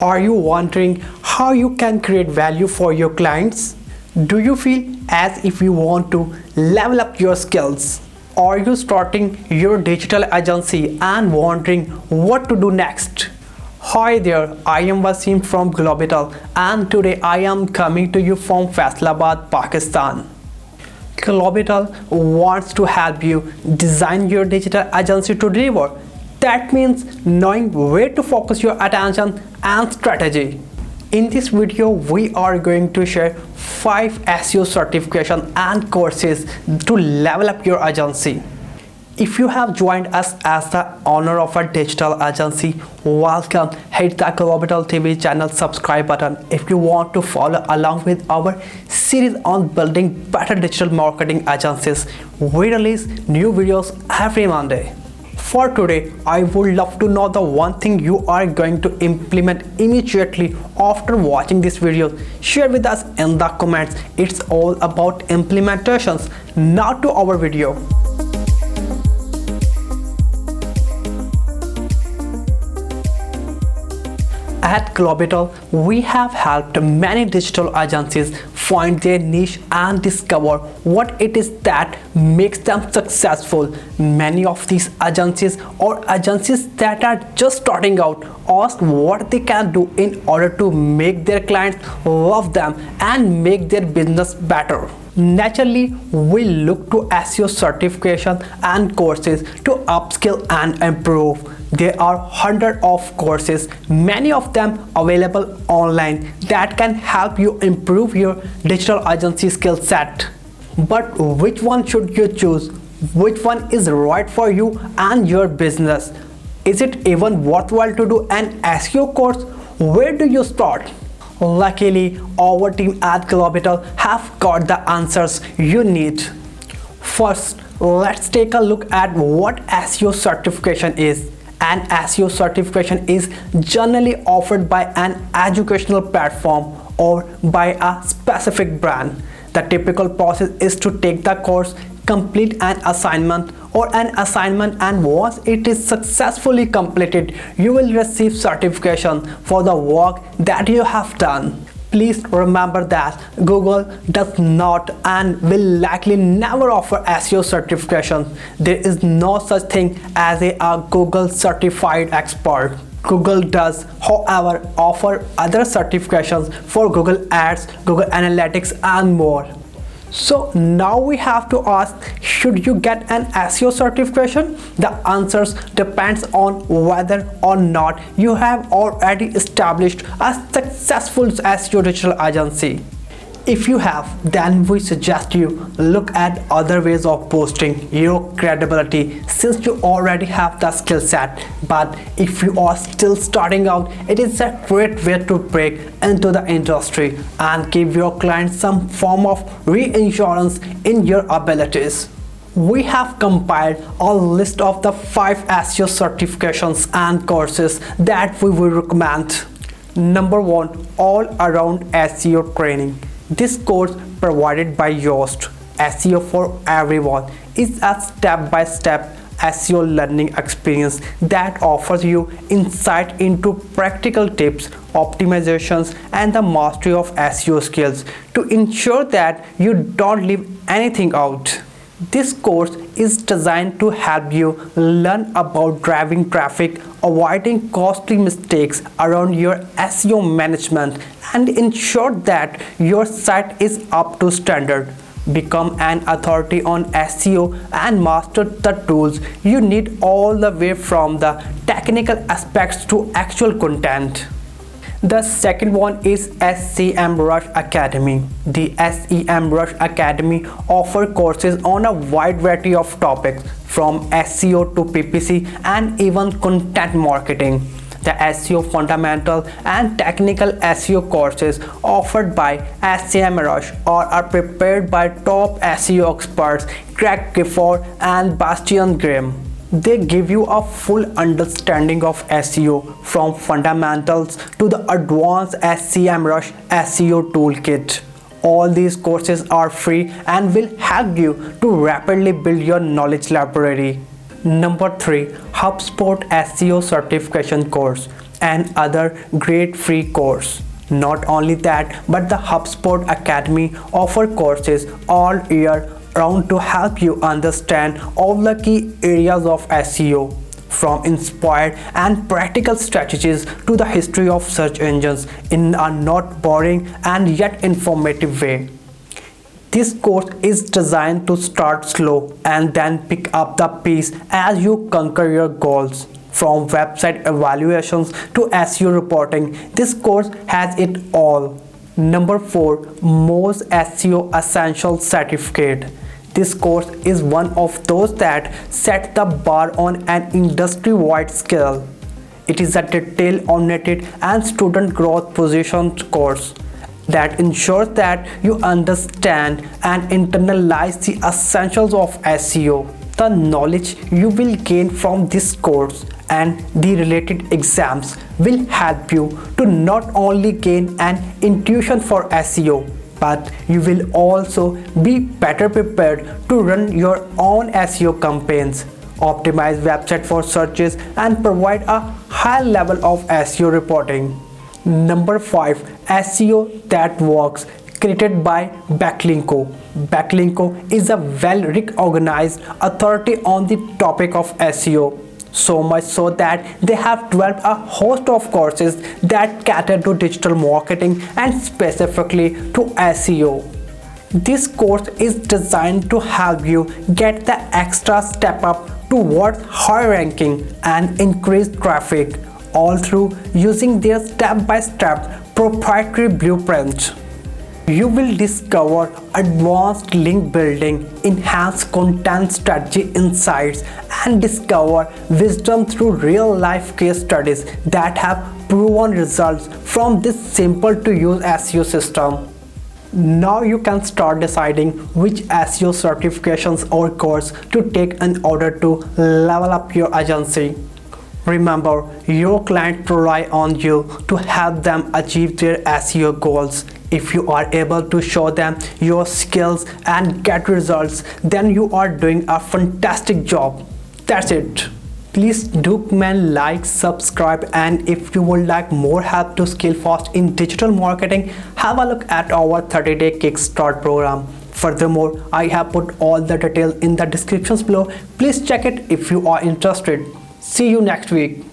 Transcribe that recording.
Are you wondering how you can create value for your clients? Do you feel as if you want to level up your skills? Are you starting your digital agency and wondering what to do next? Hi there, I am Wasim from Globital and today I am coming to you from Faisalabad, Pakistan. Globital wants to help you design your digital agency to deliver. That means knowing where to focus your attention and strategy. In this video, we are going to share 5 SEO certification and courses to level up your agency. If you have joined us as the owner of a digital agency, welcome. Hit the Globital TV channel subscribe button if you want to follow along with our series on building better digital marketing agencies. We release new videos every Monday. For today, I would love to know the one thing you are going to implement immediately after watching this video. Share with us in the comments. It's all about implementations. Now to our video. At Globital, we have helped many digital agencies find their niche and discover what it is that makes them successful. Many of these agencies or agencies that are just starting out ask what they can do in order to make their clients love them and make their business better. Naturally, we look to SEO certification and courses to upskill and improve. There are hundreds of courses, many of them available online, that can help you improve your digital agency skill set. But which one should you choose? Which one is right for you and your business? Is it even worthwhile to do an SEO course? Where do you start? Luckily, our team at Globital have got the answers you need. First, let's take a look at what SEO certification is. An SEO certification is generally offered by an educational platform or by a specific brand. The typical process is to take the course, complete an assignment and once it is successfully completed, you will receive certification for the work that you have done. Please remember that Google does not and will likely never offer SEO certification. There is no such thing as a Google certified expert. Google does, however, offer other certifications for Google Ads, Google Analytics and more. So now we have to ask, should you get an SEO certification? The answers depends on whether or not you have already established a successful SEO digital agency. If you have, then we suggest you look at other ways of boosting your credibility since you already have the skill set. But if you are still starting out, it is a great way to break into the industry and give your clients some form of reinsurance in your abilities. We have compiled a list of the 5 SEO certifications and courses that we will recommend. Number 1, all-around SEO training. This course provided by Yoast SEO for Everyone is a step-by-step SEO learning experience that offers you insight into practical tips, optimizations, and the mastery of SEO skills to ensure that you don't leave anything out. This course is designed to help you learn about driving traffic, avoiding costly mistakes around your SEO management, and ensure that your site is up to standard. Become an authority on SEO and master the tools you need all the way from the technical aspects to actual content. The second one is SEMrush Academy. The SEMrush Academy offers courses on a wide variety of topics from SEO to PPC and even content marketing. The SEO fundamental and technical SEO courses offered by SEMrush are prepared by top SEO experts Craig Gifford and Bastian Grimm. They give you a full understanding of SEO from fundamentals to the advanced SEMrush SEO toolkit. All these courses are free and will help you to rapidly build your knowledge library. Number 3, HubSpot SEO certification course. and other great free courses. Not only that, but the HubSpot Academy offer courses all year round to help you understand all the key areas of SEO, from inspired and practical strategies to the history of search engines in a not boring and yet informative way. This course is designed to start slow and then pick up the pace as you conquer your goals. From website evaluations to SEO reporting, this course has it all. Number 4. Moz SEO Essential Certificate. This course is one of those that set the bar on an industry-wide scale. It is a detail-oriented and student growth positioned course that ensures that you understand and internalize the essentials of SEO. The knowledge you will gain from this course and the related exams will help you to not only gain an intuition for SEO, but you will also be better prepared to run your own SEO campaigns, optimize website for searches, and provide a high level of SEO reporting. Number 5. SEO that works, created by Backlinko. Backlinko is a well-recognized authority on the topic of SEO, so much so that they have developed a host of courses that cater to digital marketing and specifically to SEO. This course is designed to help you get the extra step up towards high ranking and increased traffic, all through using their step-by-step proprietary blueprint. You will discover advanced link building, enhanced content strategy insights, and discover wisdom through real-life case studies that have proven results from this simple-to-use SEO system. Now you can start deciding which SEO certifications or course to take in order to level up your agency. Remember, your clients rely on you to help them achieve their SEO goals. If you are able to show them your skills and get results, then you are doing a fantastic job. That's it. Please do comment, like, subscribe, and if you would like more help to scale fast in digital marketing, have a look at our 30-day Kickstart program. Furthermore, I have put all the details in the descriptions below. Please check it if you are interested. See you next week.